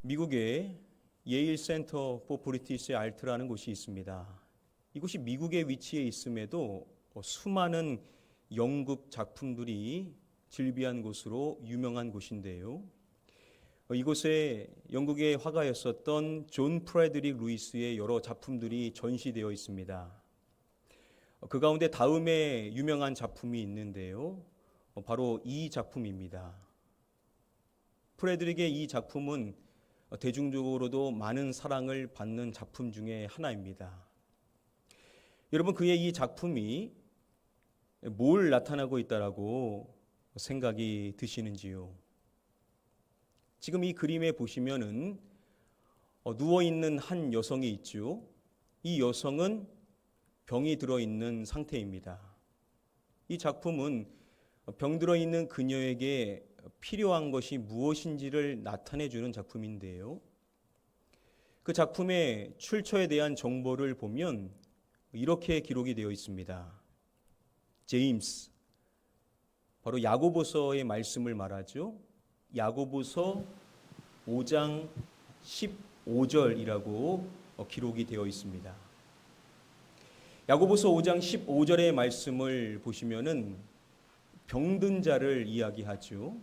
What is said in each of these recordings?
미국의 예일 센터 포 브리티시 아트라는 곳이 있습니다. 이곳이 미국에 위치해 있음에도 수많은 연극 작품들이 즐비한 곳으로 유명한 곳인데요. 이곳에 영국의 화가였었던 존 프레드릭 루이스의 여러 작품들이 전시되어 있습니다. 그 가운데 다음에 유명한 작품이 있는데요. 바로 이 작품입니다. 프레드릭의 이 작품은 대중적으로도 많은 사랑을 받는 작품 중에 하나입니다. 여러분, 그의 이 작품이 뭘 나타나고 있다라고 생각이 드시는지요? 지금 이 그림에 보시면은 누워있는 한 여성이 있죠. 이 여성은 병이 들어있는 상태입니다. 이 작품은 병 들어있는 그녀에게 필요한 것이 무엇인지를 나타내주는 작품인데요. 그 작품의 출처에 대한 정보를 보면 이렇게 기록이 되어 있습니다. 제임스, 바로 야고보서의 말씀을 말하죠. 야고보서 5장 15절이라고 기록이 되어 있습니다. 야고보서 5장 15절의 말씀을 보시면은 병든 자를 이야기하죠.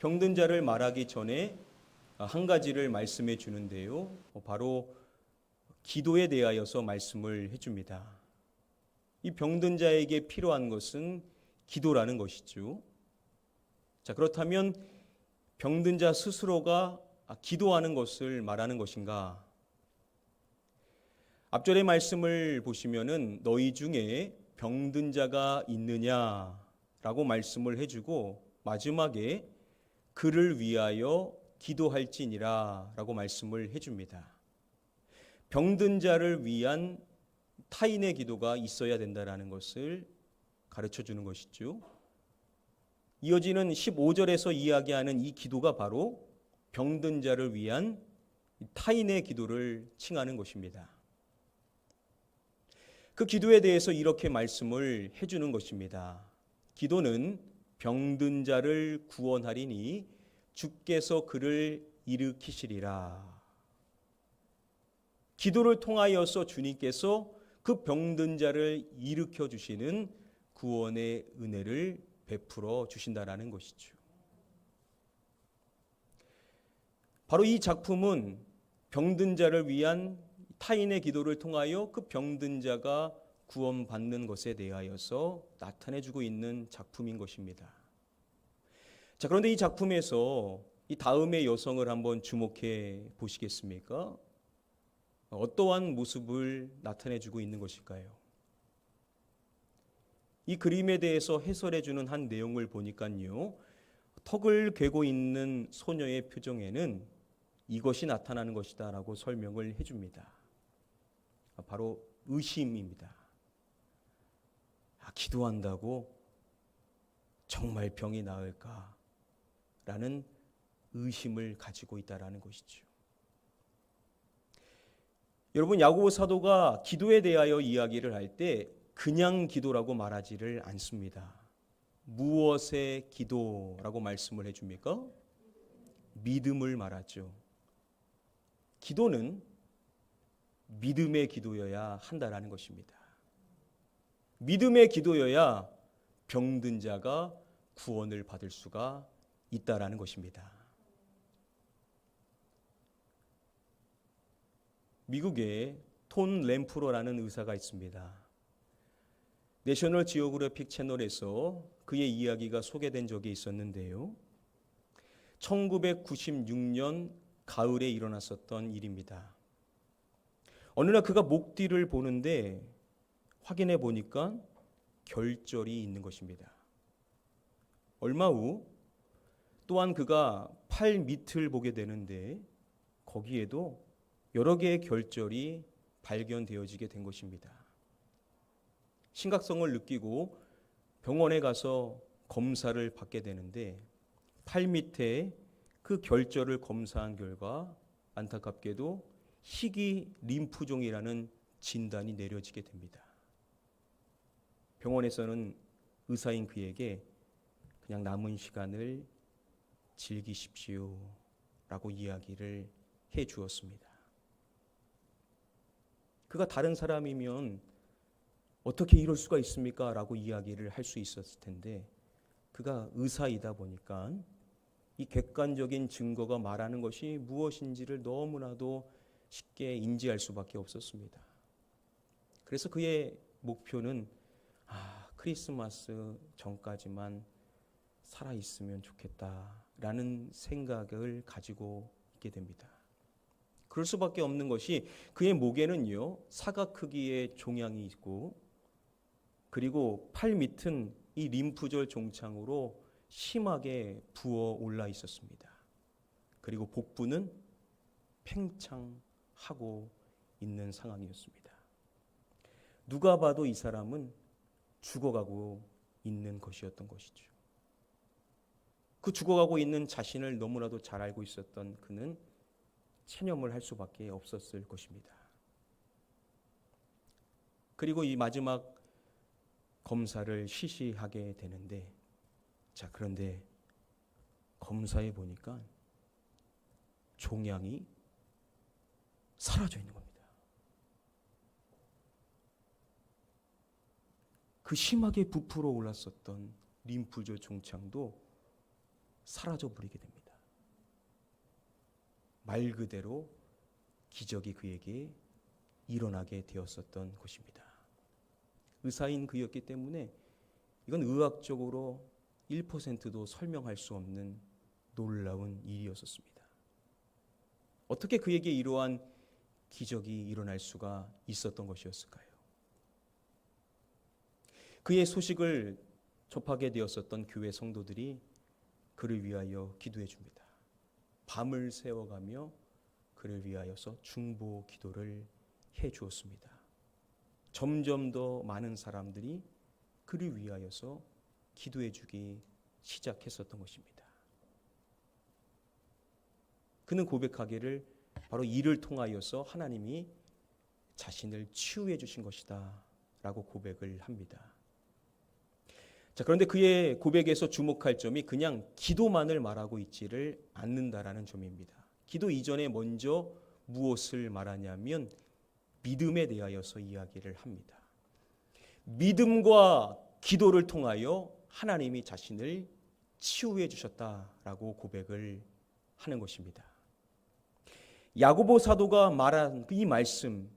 병든 자를 말하기 전에 한 가지를 말씀해 주는데요. 바로 기도에 대하여서 말씀을 해줍니다. 이 병든 자에게 필요한 것은 기도라는 것이죠. 자, 그렇다면 병든 자 스스로가 기도하는 것을 말하는 것인가? 앞절의 말씀을 보시면은 너희 중에 병든 자가 있느냐라고 말씀을 해주고 마지막에 그를 위하여 기도할지니라라고 말씀을 해줍니다. 병든 자를 위한 타인의 기도가 있어야 된다라는 것을 가르쳐 주는 것이죠. 이어지는 15절에서 이야기하는 이 기도가 바로 병든 자를 위한 타인의 기도를 칭하는 것입니다. 그 기도에 대해서 이렇게 말씀을 해주는 것입니다. 기도는 병든 자를 구원하리니 주께서 그를 일으키시리라. 기도를 통하여서 주님께서 그 병든 자를 일으켜 주시는 구원의 은혜를 베풀어 주신다라는 것이죠. 바로 이 작품은 병든 자를 위한 타인의 기도를 통하여 그 병든 자가 구원받는 것에 대하여서 나타내주고 있는 작품인 것입니다. 자, 그런데 이 작품에서 이 다음의 여성을 한번 주목해 보시겠습니까? 어떠한 모습을 나타내주고 있는 것일까요? 이 그림에 대해서 해설해주는 한 내용을 보니까요, 턱을 괴고 있는 소녀의 표정에는 이것이 나타나는 것이다 라고 설명을 해줍니다. 바로 의심입니다. 기도한다고 정말 병이 나을까? 라는 의심을 가지고 있다라는 것이죠. 여러분, 야고보 사도가 기도에 대하여 이야기를 할 때 그냥 기도라고 말하지를 않습니다. 무엇의 기도라고 말씀을 해줍니까? 믿음을 말하죠. 기도는 믿음의 기도여야 한다라는 것입니다. 믿음의 기도여야 병든 자가 구원을 받을 수가 있다라는 것입니다. 미국에 톤 램프로라는 의사가 있습니다. 내셔널 지오그래픽 채널에서 그의 이야기가 소개된 적이 있었는데요. 1996년 가을에 일어났었던 일입니다. 어느 날 그가 목 뒤를 보는데 확인해 보니까 결절이 있는 것입니다. 얼마 후 또한 그가 팔 밑을 보게 되는데 거기에도 여러 개의 결절이 발견되어지게 된 것입니다. 심각성을 느끼고 병원에 가서 검사를 받게 되는데 팔 밑에 그 결절을 검사한 결과 안타깝게도 희귀 림프종이라는 진단이 내려지게 됩니다. 병원에서는 의사인 그에게 그냥 남은 시간을 즐기십시오 라고 이야기를 해 주었습니다. 그가 다른 사람이면 어떻게 이럴 수가 있습니까? 라고 이야기를 할 수 있었을 텐데 그가 의사이다 보니까 이 객관적인 증거가 말하는 것이 무엇인지를 너무나도 쉽게 인지할 수밖에 없었습니다. 그래서 그의 목표는 크리스마스 전까지만 살아있으면 좋겠다라는 생각을 가지고 있게 됩니다. 그럴 수밖에 없는 것이 그의 목에는요 사각 크기의 종양이 있고 그리고 팔 밑은 이 림프절 종창으로 심하게 부어 올라 있었습니다. 그리고 복부는 팽창하고 있는 상황이었습니다. 누가 봐도 이 사람은 죽어가고 있는 것이었던 것이죠. 그 죽어가고 있는 자신을 너무나도 잘 알고 있었던 그는 체념을 할 수밖에 없었을 것입니다. 그리고 이 마지막 검사를 실시하게 되는데 그런데 검사해 보니까 종양이 사라져 있는 겁니다. 그 심하게 부풀어 올랐었던 림프절 종창도 사라져 버리게 됩니다. 말 그대로 기적이 그에게 일어나게 되었었던 것입니다. 의사인 그였기 때문에 이건 의학적으로 1%도 설명할 수 없는 놀라운 일이었습니다. 어떻게 그에게 이러한 기적이 일어날 수가 있었던 것이었을까요? 그의 소식을 접하게 되었었던 교회 성도들이 그를 위하여 기도해 줍니다. 밤을 새워가며 그를 위하여서 중보 기도를 해 주었습니다. 점점 더 많은 사람들이 그를 위하여서 기도해 주기 시작했었던 것입니다. 그는 고백하기를 바로 이를 통하여서 하나님이 자신을 치유해 주신 것이다 라고 고백을 합니다. 그런데 그의 고백에서 주목할 점이 그냥 기도만을 말하고 있지를 않는다라는 점입니다. 기도 이전에 먼저 무엇을 말하냐면 믿음에 대하여서 이야기를 합니다. 믿음과 기도를 통하여 하나님이 자신을 치유해 주셨다라고 고백을 하는 것입니다. 야고보 사도가 말한 이 말씀,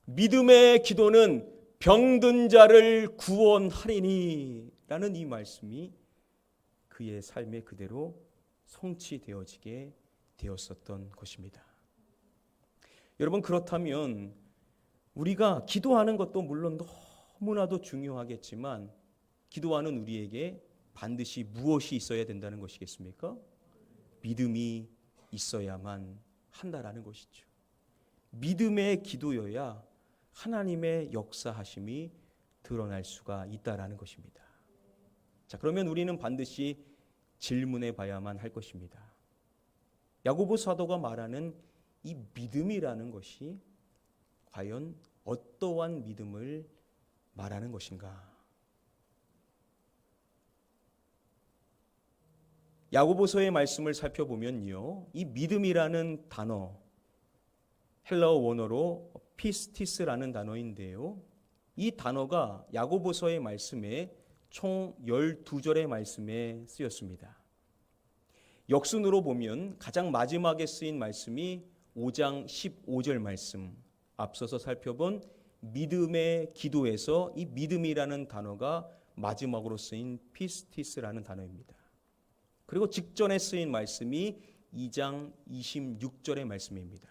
믿음의 기도는 병든 자를 구원하리니 라는 이 말씀이 그의 삶에 그대로 성취되어지게 되었었던 것입니다. 여러분, 그렇다면 우리가 기도하는 것도 물론 너무나도 중요하겠지만 기도하는 우리에게 반드시 무엇이 있어야 된다는 것이겠습니까? 믿음이 있어야만 한다라는 것이죠. 믿음의 기도여야 하나님의 역사하심이 드러날 수가 있다라는 것입니다. 그러면 우리는 반드시 질문해 봐야만 할 것입니다. 야고보 사도가 말하는 이 믿음이라는 것이 과연 어떠한 믿음을 말하는 것인가? 야고보서의 말씀을 살펴보면요, 이 믿음이라는 단어, 헬라어 원어로 피스티스라는 단어인데요, 이 단어가 야고보서의 말씀에 총 12절의 말씀에 쓰였습니다. 역순으로 보면 가장 마지막에 쓰인 말씀이 5장 15절 말씀, 앞서서 살펴본 믿음의 기도에서 이 믿음이라는 단어가 마지막으로 쓰인 피스티스라는 단어입니다. 그리고 직전에 쓰인 말씀이 2장 26절의 말씀입니다.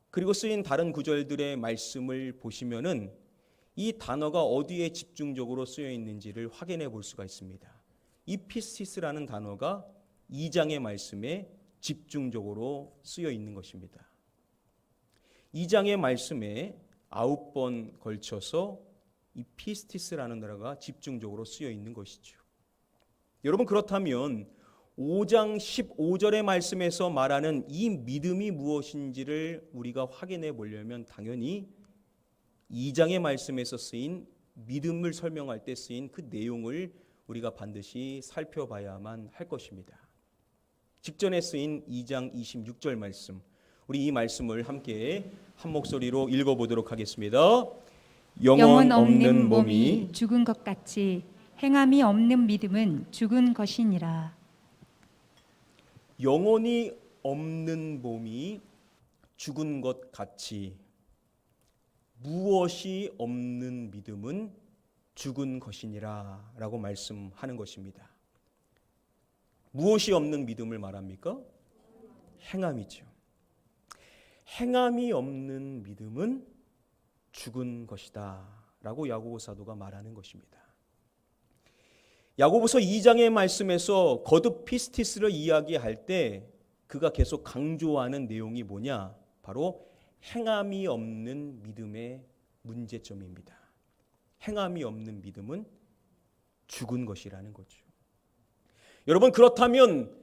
그리고 쓰인 다른 구절들의 말씀을 보시면은 이 단어가 어디에 집중적으로 쓰여 있는지를 확인해 볼 수가 있습니다. 이 피스티스라는 단어가 2장의 말씀에 집중적으로 쓰여 있는 것입니다. 2장의 말씀에 9번 걸쳐서 이 피스티스라는 단어가 집중적으로 쓰여 있는 것이죠. 여러분, 그렇다면 5장 15절의 말씀에서 말하는 이 믿음이 무엇인지를 우리가 확인해 보려면 당연히 2장의 말씀에서 쓰인 믿음을 설명할 때 쓰인 그 내용을 우리가 반드시 살펴봐야만 할 것입니다. 직전에 쓰인 2장 26절 말씀, 우리 이 말씀을 함께 한 목소리로 읽어보도록 하겠습니다. 영혼 없는 몸이 죽은 것 같이 행함이 없는 믿음은 죽은 것이니라. 영혼이 없는 몸이 죽은 것 같이 무엇이 없는 믿음은 죽은 것이니라 라고 말씀하는 것입니다. 무엇이 없는 믿음을 말합니까? 행함이죠. 행함이 없는 믿음은 죽은 것이다 라고 야고보 사도가 말하는 것입니다. 야고보서 2장의 말씀에서 거듭 피스티스를 이야기할 때 그가 계속 강조하는 내용이 뭐냐? 바로 행함이 없는 믿음의 문제점입니다. 행함이 없는 믿음은 죽은 것이라는 거죠. 여러분, 그렇다면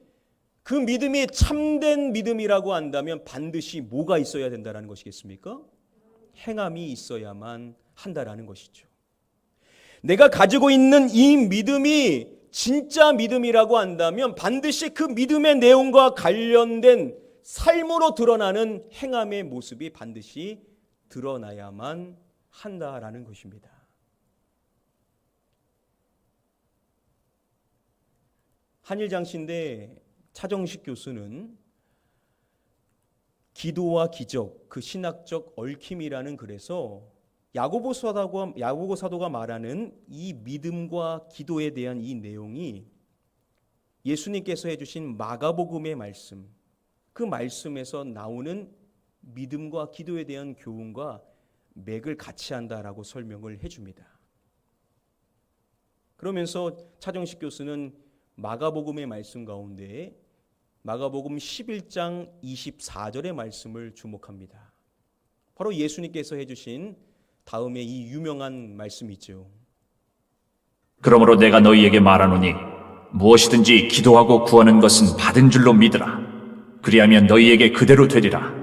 그 믿음이 참된 믿음이라고 한다면 반드시 뭐가 있어야 된다는 것이겠습니까? 행함이 있어야만 한다라는 것이죠. 내가 가지고 있는 이 믿음이 진짜 믿음이라고 한다면 반드시 그 믿음의 내용과 관련된 삶으로 드러나는 행함의 모습이 반드시 드러나야만 한다라는 것입니다. 한일장신대 차정식 교수는 기도와 기적, 그 신학적 얽힘이라는 글에서 야고보 사도가 말하는 이 믿음과 기도에 대한 이 내용이 예수님께서 해주신 마가복음의 말씀, 그 말씀에서 나오는 믿음과 기도에 대한 교훈과 맥을 같이 한다라고 설명을 해줍니다. 그러면서 차정식 교수는 마가복음의 말씀 가운데 마가복음 11장 24절의 말씀을 주목합니다. 바로 예수님께서 해주신 다음에 이 유명한 말씀이죠. 그러므로 내가 너희에게 말하노니 무엇이든지 기도하고 구하는 것은 받은 줄로 믿으라. 그리하면 너희에게 그대로 되리라.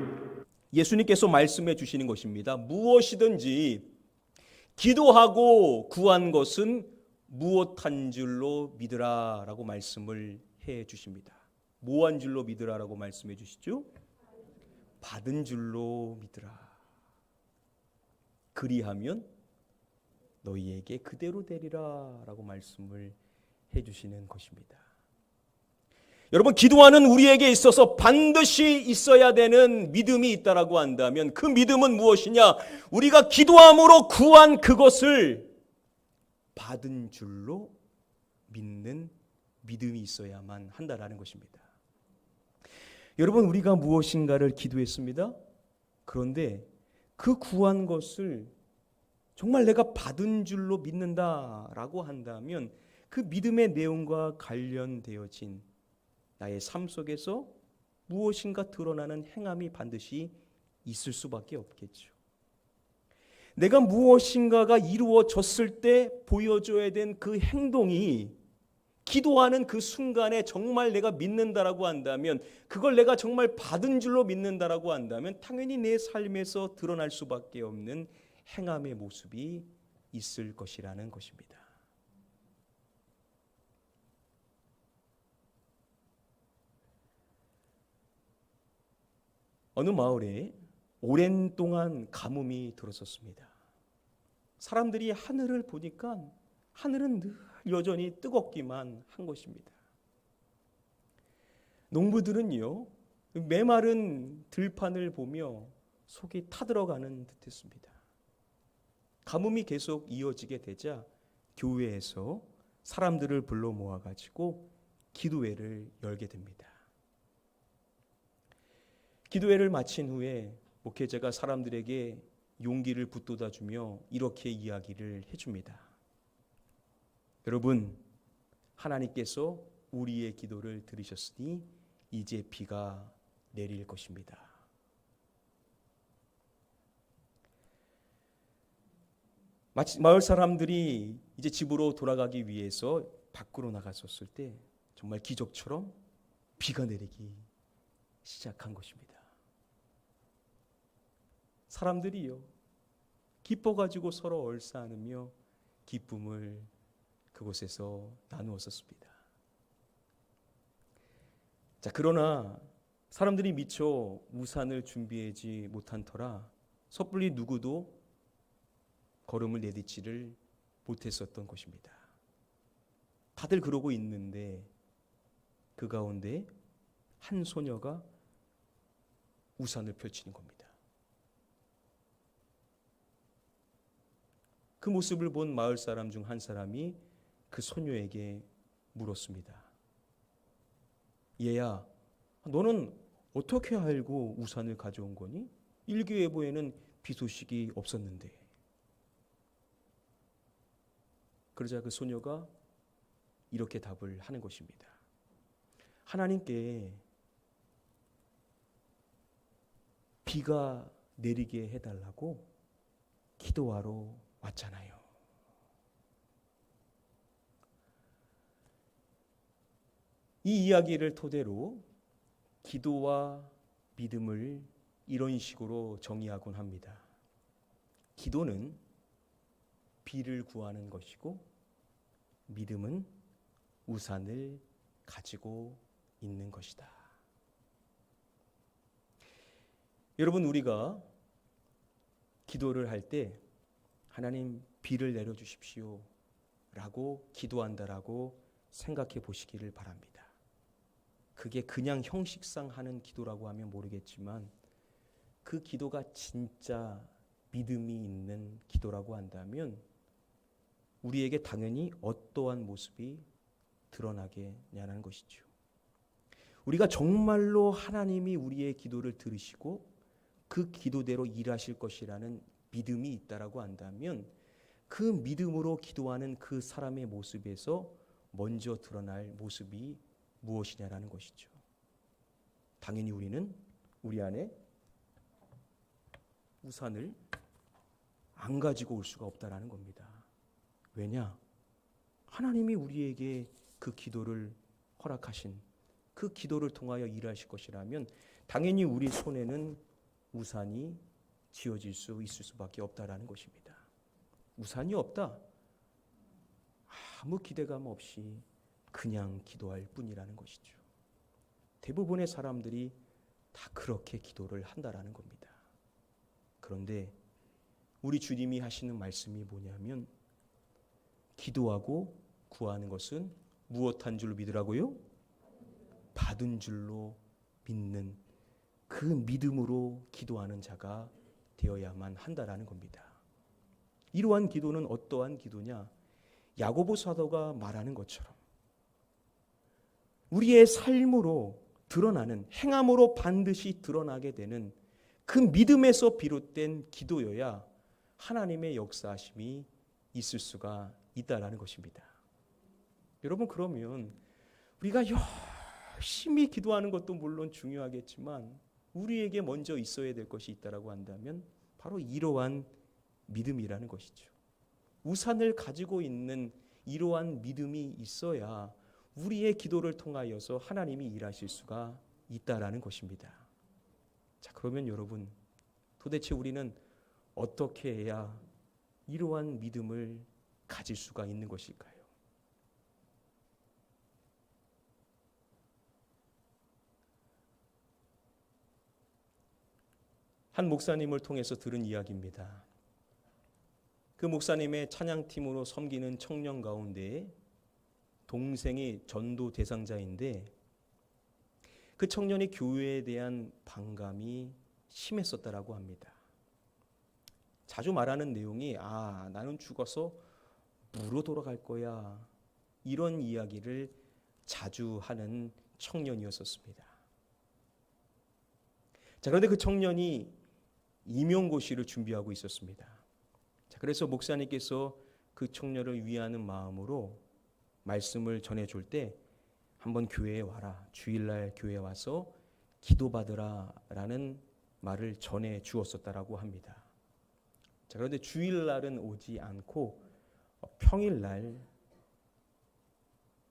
예수님께서 말씀해 주시는 것입니다. 무엇이든지 기도하고 구한 것은 무엇한 줄로 믿으라 라고 말씀을 해 주십니다. 뭐한 줄로 믿으라 라고 말씀해 주시죠? 받은 줄로 믿으라. 그리하면 너희에게 그대로 되리라 라고 말씀을 해 주시는 것입니다. 여러분, 기도하는 우리에게 있어서 반드시 있어야 되는 믿음이 있다라고 한다면 그 믿음은 무엇이냐? 우리가 기도함으로 구한 그것을 받은 줄로 믿는 믿음이 있어야만 한다라는 것입니다. 여러분, 우리가 무엇인가를 기도했습니다. 그런데 그 구한 것을 정말 내가 받은 줄로 믿는다라고 한다면 그 믿음의 내용과 관련되어진 나의 삶 속에서 무엇인가 드러나는 행함이 반드시 있을 수밖에 없겠죠. 내가 무엇인가가 이루어졌을 때 보여줘야 된 그 행동이 기도하는 그 순간에 정말 내가 믿는다라고 한다면, 그걸 내가 정말 받은 줄로 믿는다라고 한다면 당연히 내 삶에서 드러날 수밖에 없는 행함의 모습이 있을 것이라는 것입니다. 어느 마을에 오랜 동안 가뭄이 들었었습니다. 사람들이 하늘을 보니까 하늘은 늘 여전히 뜨겁기만 한 것입니다. 농부들은요, 메마른 들판을 보며 속이 타들어가는 듯했습니다. 가뭄이 계속 이어지게 되자 교회에서 사람들을 불러 모아가지고 기도회를 열게 됩니다. 기도회를 마친 후에 목회자가 사람들에게 용기를 북돋아주며 이렇게 이야기를 해줍니다. 여러분, 하나님께서 우리의 기도를 들으셨으니 이제 비가 내릴 것입니다. 마을 사람들이 이제 집으로 돌아가기 위해서 밖으로 나갔었을 때 정말 기적처럼 비가 내리기 시작한 것입니다. 사람들이요, 기뻐가지고 서로 얼싸안으며 기쁨을 그곳에서 나누었었습니다. 자, 그러나 사람들이 미처 우산을 준비하지 못한 터라 섣불리 누구도 걸음을 내딛지를 못했었던 것입니다. 다들 그러고 있는데 그 가운데 한 소녀가 우산을 펼치는 겁니다. 그 모습을 본 마을 사람 중 한 사람이 그 소녀에게 물었습니다. 얘야, 너는 어떻게 알고 우산을 가져온 거니? 일기예보에는 비 소식이 없었는데. 그러자 그 소녀가 이렇게 답을 하는 것입니다. 하나님께 비가 내리게 해달라고 기도하러 왔잖아요. 이 이야기를 토대로 기도와 믿음을 이런 식으로 정의하곤 합니다. 기도는 비를 구하는 것이고 믿음은 우산을 가지고 있는 것이다. 여러분, 우리가 기도를 할 때 하나님 비를 내려주십시오 라고 기도한다라고 생각해 보시기를 바랍니다. 그게 그냥 형식상 하는 기도라고 하면 모르겠지만 그 기도가 진짜 믿음이 있는 기도라고 한다면 우리에게 당연히 어떠한 모습이 드러나겠냐는 것이죠. 우리가 정말로 하나님이 우리의 기도를 들으시고 그 기도대로 일하실 것이라는 믿음이 있다라고 한다면 그 믿음으로 기도하는 그 사람의 모습에서 먼저 드러날 모습이 무엇이냐라는 것이죠. 당연히 우리는 우리 안에 우산을 안 가지고 올 수가 없다라는 겁니다. 왜냐? 하나님이 우리에게 그 기도를 허락하신 그 기도를 통하여 일하실 것이라면 당연히 우리 손에는 우산이 쥐어질 수 있을 수밖에 없다라는 것입니다. 우산이 없다? 아무 기대감 없이 그냥 기도할 뿐이라는 것이죠. 대부분의 사람들이 다 그렇게 기도를 한다라는 겁니다. 그런데 우리 주님이 하시는 말씀이 뭐냐면 기도하고 구하는 것은 무엇한 줄로 믿으라고요? 받은 줄로 믿는 그 믿음으로 기도하는 자가 되어야만 한다라는 겁니다. 이러한 기도는 어떠한 기도냐? 야고보 사도가 말하는 것처럼 우리의 삶으로 드러나는 행함으로 반드시 드러나게 되는 그 믿음에서 비롯된 기도여야 하나님의 역사하심이 있을 수가 있다라는 것입니다. 여러분, 그러면 우리가 열심히 기도하는 것도 물론 중요하겠지만 우리에게 먼저 있어야 될 것이 있다라고 한다면 바로 이러한 믿음이라는 것이죠. 우산을 가지고 있는 이러한 믿음이 있어야 우리의 기도를 통하여서 하나님이 일하실 수가 있다라는 것입니다. 자, 그러면 여러분, 도대체 우리는 어떻게 해야 이러한 믿음을 가질 수가 있는 것일까요? 한 목사님을 통해서 들은 이야기입니다. 그 목사님의 찬양팀으로 섬기는 청년 가운데 동생이 전도 대상자인데 그 청년이 교회에 대한 반감이 심했었다라고 합니다. 자주 말하는 내용이 나는 죽어서 무로 돌아갈 거야, 이런 이야기를 자주 하는 청년이었었습니다. 자, 그런데 그 청년이 임용고시를 준비하고 있었습니다. 자, 그래서 목사님께서 그 청년을 위하는 마음으로 말씀을 전해줄 때 한번 교회에 와라, 주일날 교회에 와서 기도받으라 라는 말을 전해 주었었다라고 합니다. 자, 그런데 주일날은 오지 않고 평일날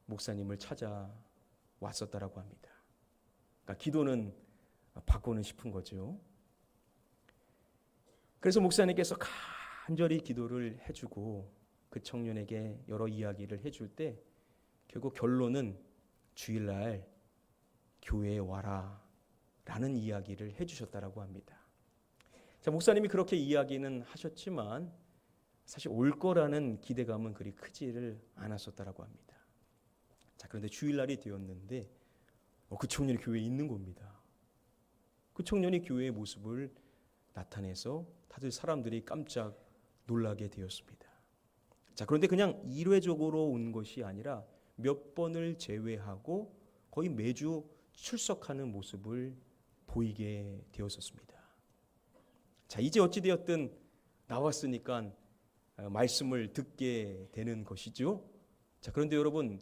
목사님을 찾아왔었다라고 합니다. 그러니까 기도는 받고는 싶은 거죠. 그래서 목사님께서 간절히 기도를 해주고 그 청년에게 여러 이야기를 해줄 때 결국 결론은 주일날 교회에 와라 라는 이야기를 해주셨다라고 합니다. 자, 목사님이 그렇게 이야기는 하셨지만 사실 올 거라는 기대감은 그리 크지를 않았었다라고 합니다. 자, 그런데 주일날이 되었는데 그 청년이 교회에 있는 겁니다. 그 청년이 교회의 모습을 나타내서 다들 사람들이 깜짝 놀라게 되었습니다. 자, 그런데 그냥 일회적으로 온 것이 아니라 몇 번을 제외하고 거의 매주 출석하는 모습을 보이게 되었었습니다. 자, 이제 어찌되었든 나왔으니까 말씀을 듣게 되는 것이죠. 자, 그런데 여러분,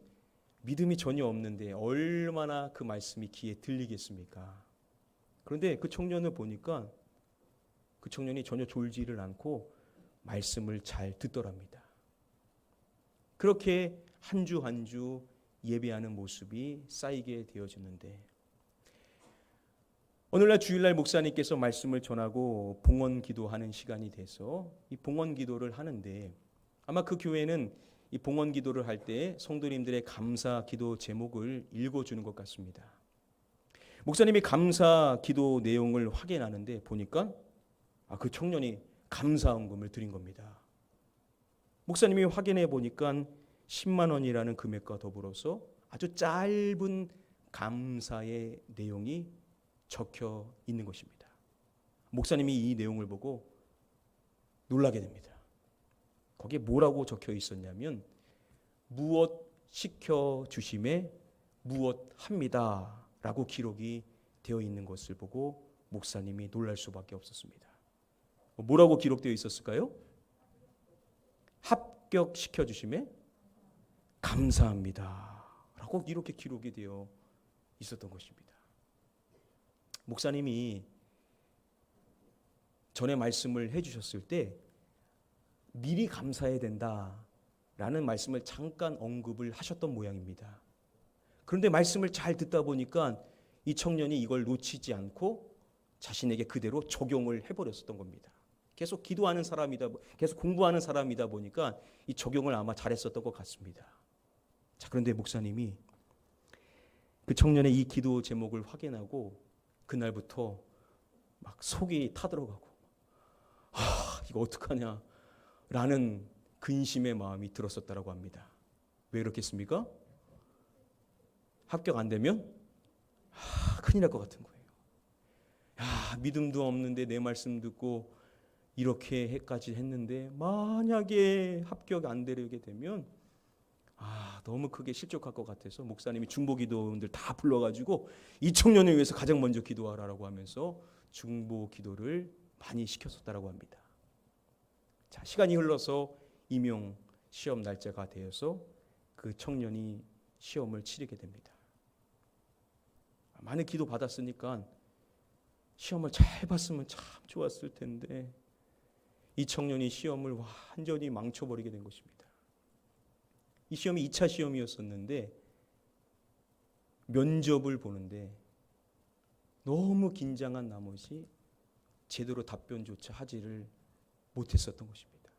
믿음이 전혀 없는데 얼마나 그 말씀이 귀에 들리겠습니까? 그런데 그 청년을 보니까 그 청년이 전혀 졸지를 않고 말씀을 잘 듣더랍니다. 그렇게 한 주 한 주 예배하는 모습이 쌓이게 되어지는데 오늘날 주일날 목사님께서 말씀을 전하고 봉헌 기도하는 시간이 돼서 이 봉헌 기도를 하는데 아마 그 교회는 이 봉헌 기도를 할 때 성도님들의 감사 기도 제목을 읽어주는 것 같습니다. 목사님이 감사 기도 내용을 확인하는데 보니까 그 청년이 감사헌금을 드린 겁니다. 목사님이 확인해 보니까 10만 원이라는 금액과 더불어서 아주 짧은 감사의 내용이 적혀 있는 것입니다. 목사님이 이 내용을 보고 놀라게 됩니다. 거기에 뭐라고 적혀 있었냐면 무엇 시켜 주심에 무엇 합니다 라고 기록이 되어 있는 것을 보고 목사님이 놀랄 수밖에 없었습니다. 뭐라고 기록되어 있었을까요? 합격시켜 주심에 감사합니다 라고 이렇게 기록이 되어 있었던 것입니다. 목사님이 전에 말씀을 해주셨을 때 미리 감사해야 된다라는 말씀을 잠깐 언급을 하셨던 모양입니다. 그런데 말씀을 잘 듣다 보니까 이 청년이 이걸 놓치지 않고 자신에게 그대로 적용을 해버렸었던 겁니다. 계속 기도하는 사람이다, 계속 공부하는 사람이다 보니까 이 적용을 아마 잘했었던 것 같습니다. 자, 그런데 목사님이 그 청년의 이 기도 제목을 확인하고 그날부터 막 속이 타들어가고 이거 어떡하냐 라는 근심의 마음이 들었었다라고 합니다. 왜 그렇겠습니까? 합격 안 되면 큰일 날 것 같은 거예요. 믿음도 없는데 내 말씀 듣고 이렇게까지 했는데 만약에 합격 안 되게 되면 너무 크게 실족할 것 같아서 목사님이 중보기도원들 다 불러가지고 이 청년을 위해서 가장 먼저 기도하라고 하면서 중보기도를 많이 시켰었다라고 합니다. 자, 시간이 흘러서 임용 시험 날짜가 되어서 그 청년이 시험을 치르게 됩니다. 많은 기도 받았으니까 시험을 잘 봤으면 참 좋았을 텐데 이 청년이 시험을 완전히 망쳐버리게 된 것입니다. 이 시험이 2차 시험이었었는데 면접을 보는데 너무 긴장한 나머지 제대로 답변조차 하지를 못했었던 것입니다.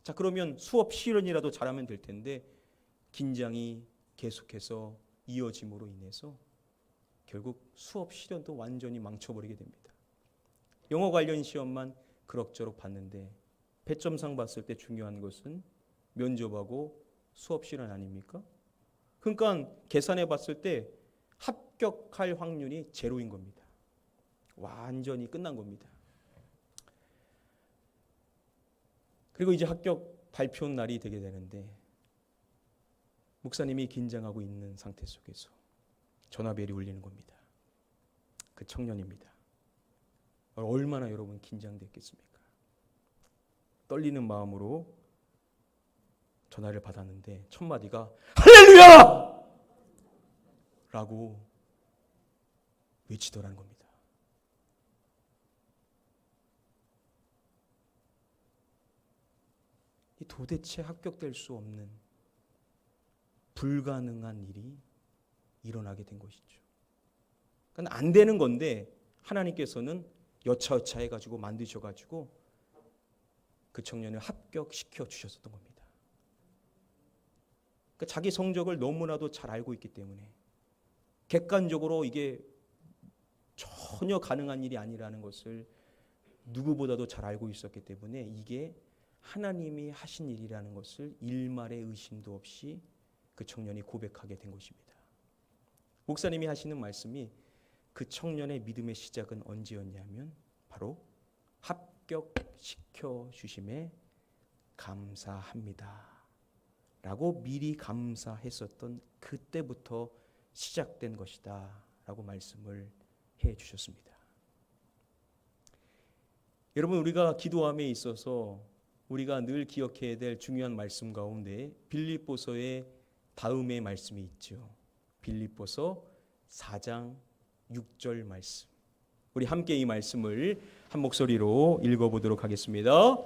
자, 그러면 수업 실현이라도 잘하면 될 텐데 긴장이 계속해서 이어짐으로 인해서 결국 수업 실현도 완전히 망쳐버리게 됩니다. 영어 관련 시험만 그럭저럭 봤는데 배점상 봤을 때 중요한 것은 면접하고 수업 실현 아닙니까? 그러니까 계산해 봤을 때 합격할 확률이 제로인 겁니다. 완전히 끝난 겁니다. 그리고 이제 합격 발표 날이 되게 되는데 목사님이 긴장하고 있는 상태 속에서 전화벨이 울리는 겁니다. 그 청년입니다. 얼마나 여러분 긴장됐겠습니까? 떨리는 마음으로 전화를 받았는데 첫 마디가 할렐루야! 라고 외치더라는 겁니다. 이 도대체 합격될 수 없는 불가능한 일이 일어나게 된 것이죠. 그러니까 안 되는 건데 하나님께서는 여차여차 해가지고 만드셔가지고 그 청년을 합격시켜 주셨었던 겁니다. 그러니까 자기 성적을 너무나도 잘 알고 있기 때문에 객관적으로 이게 전혀 가능한 일이 아니라는 것을 누구보다도 잘 알고 있었기 때문에 이게 하나님이 하신 일이라는 것을 일말의 의심도 없이 그 청년이 고백하게 된 것입니다. 목사님이 하시는 말씀이 그 청년의 믿음의 시작은 언제였냐면 바로 합격시켜 주심에 감사합니다 라고 미리 감사했었던 그때부터 시작된 것이다 라고 말씀을 해 주셨습니다. 여러분, 우리가 기도함에 있어서 우리가 늘 기억해야 될 중요한 말씀 가운데 빌립보서의 다음의 말씀이 있죠. 빌립보서 4장 6절 말씀. 우리 함께 이 말씀을 한 목소리로 읽어보도록 하겠습니다.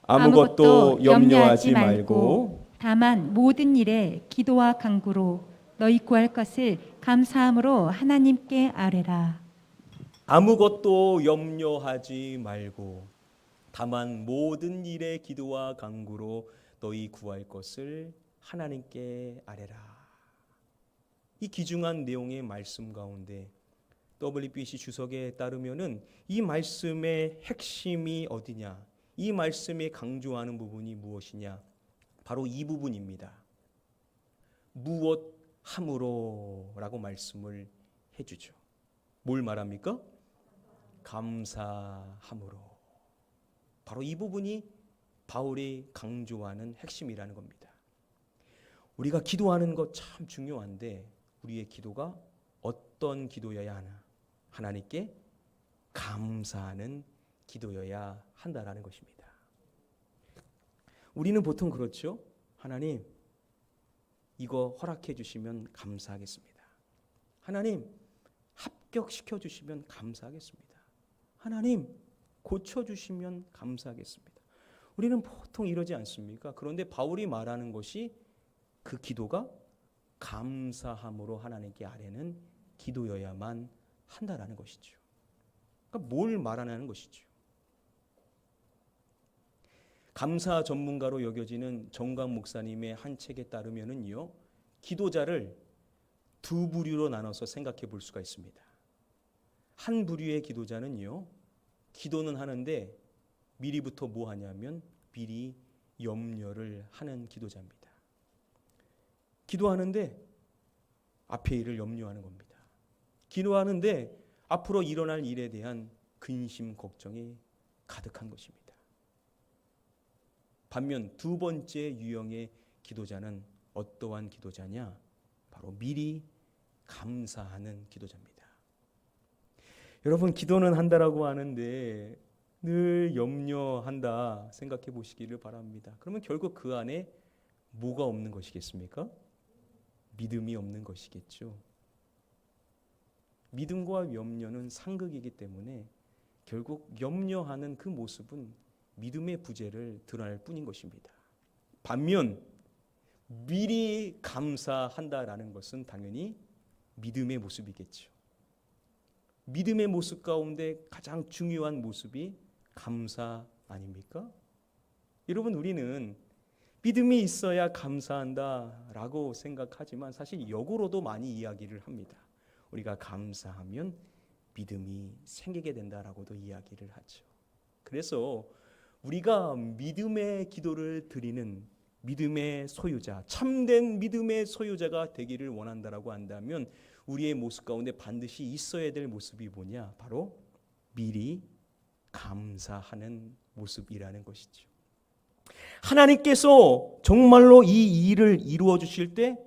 아무것도 염려하지 말고 다만 모든 일에 기도와 간구로 너희 구할 것을 감사함으로 하나님께 아뢰라. 아무것도 염려하지 말고 다만 모든 일에 기도와 간구로 너희 구할 것을 하나님께 아뢰라. 이 귀중한 내용의 말씀 가운데 WBC 주석에 따르면은 이 말씀의 핵심이 어디냐? 이 말씀에 강조하는 부분이 무엇이냐? 바로 이 부분입니다. 무엇함으로라고 말씀을 해주죠. 뭘 말합니까? 감사함으로. 바로 이 부분이 바울이 강조하는 핵심이라는 겁니다. 우리가 기도하는 것 참 중요한데 우리의 기도가 어떤 기도여야 하나? 하나님께 감사하는 기도여야 한다라는 것입니다. 우리는 보통 그렇죠. 하나님, 이거 허락해 주시면 감사하겠습니다. 하나님, 합격시켜 주시면 감사하겠습니다. 하나님, 고쳐 주시면 감사하겠습니다. 우리는 보통 이러지 않습니까? 그런데 바울이 말하는 것이 그 기도가 감사함으로 하나님께 아뢰는 기도여야만 한다라는 것이죠. 그러니까 뭘 말하는 것이죠? 감사 전문가로 여겨지는 정강 목사님의 한 책에 따르면은요, 기도자를 두 부류로 나눠서 생각해 볼 수가 있습니다. 한 부류의 기도자는요, 기도는 하는데 미리부터 뭐 하냐면 미리 염려를 하는 기도자입니다. 기도하는데 앞의 일을 염려하는 겁니다. 기도하는데 앞으로 일어날 일에 대한 근심, 걱정이 가득한 것입니다. 반면 두 번째 유형의 기도자는 어떠한 기도자냐? 바로 미리 감사하는 기도자입니다. 여러분, 기도는 한다라고 하는데 늘 염려한다 생각해 보시기를 바랍니다. 그러면 결국 그 안에 뭐가 없는 것이겠습니까? 믿음이 없는 것이겠죠. 믿음과 염려는 상극이기 때문에 결국 염려하는 그 모습은 믿음의 부재를 드러낼 뿐인 것입니다. 반면 미리 감사한다라는 것은 당연히 믿음의 모습이겠죠. 믿음의 모습 가운데 가장 중요한 모습이 감사 아닙니까? 여러분, 우리는 믿음이 있어야 감사한다라고 생각하지만 사실 역으로도 많이 이야기를 합니다. 우리가 감사하면 믿음이 생기게 된다라고도 이야기를 하죠. 그래서 우리가 믿음의 기도를 드리는 믿음의 소유자, 참된 믿음의 소유자가 되기를 원한다라고 한다면 우리의 모습 가운데 반드시 있어야 될 모습이 뭐냐? 바로 미리 감사하는 모습이라는 것이죠. 하나님께서 정말로 이 일을 이루어 주실 때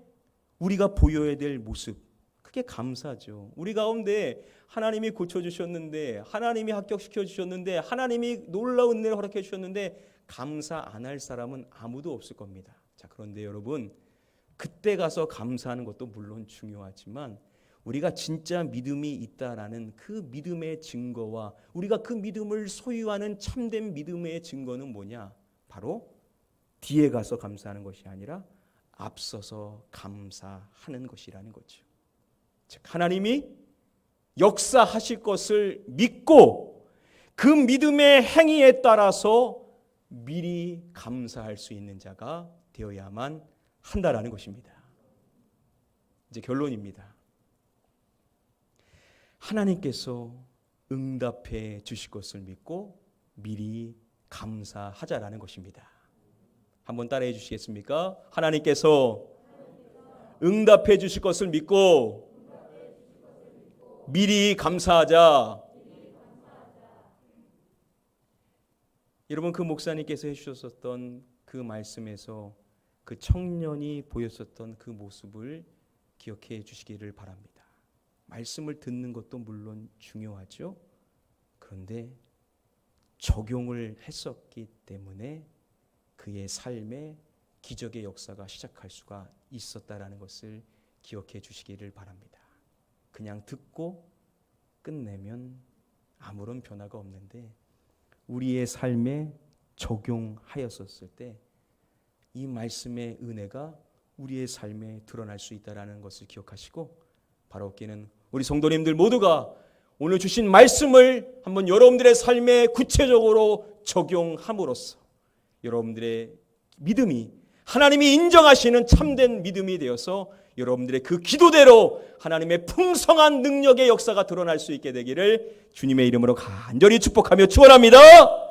우리가 보여야 될 모습, 그게 감사죠. 우리 가운데 하나님이 고쳐주셨는데, 하나님이 합격시켜 주셨는데, 하나님이 놀라운 은혜를 허락해 주셨는데 감사 안 할 사람은 아무도 없을 겁니다. 자, 그런데 여러분, 그때 가서 감사하는 것도 물론 중요하지만 우리가 진짜 믿음이 있다라는 그 믿음의 증거와 우리가 그 믿음을 소유하는 참된 믿음의 증거는 뭐냐? 바로 뒤에 가서 감사하는 것이 아니라 앞서서 감사하는 것이라는 거죠. 즉, 하나님이 역사하실 것을 믿고 그 믿음의 행위에 따라서 미리 감사할 수 있는 자가 되어야만 한다라는 것입니다. 이제 결론입니다. 하나님께서 응답해 주실 것을 믿고 미리 감사하자라는 것입니다. 한번 따라해 주시겠습니까? 하나님께서 응답해 주실 것을 믿고 미리 감사하자. 여러분, 그 목사님께서 해주셨던 그 말씀에서 그 청년이 보였었던 그 모습을 기억해 주시기를 바랍니다. 말씀을 듣는 것도 물론 중요하죠. 그런데 적용을 했었기 때문에 그의 삶에 기적의 역사가 시작할 수가 있었다라는 것을 기억해 주시기를 바랍니다. 그냥 듣고 끝내면 아무런 변화가 없는데 우리의 삶에 적용하였었을 때 이 말씀의 은혜가 우리의 삶에 드러날 수 있다는 것을 기억하시고, 바로 얻기는 우리 성도님들 모두가 오늘 주신 말씀을 한번 여러분들의 삶에 구체적으로 적용함으로써 여러분들의 믿음이 하나님이 인정하시는 참된 믿음이 되어서 여러분들의 그 기도대로 하나님의 풍성한 능력의 역사가 드러날 수 있게 되기를 주님의 이름으로 간절히 축복하며 축원합니다.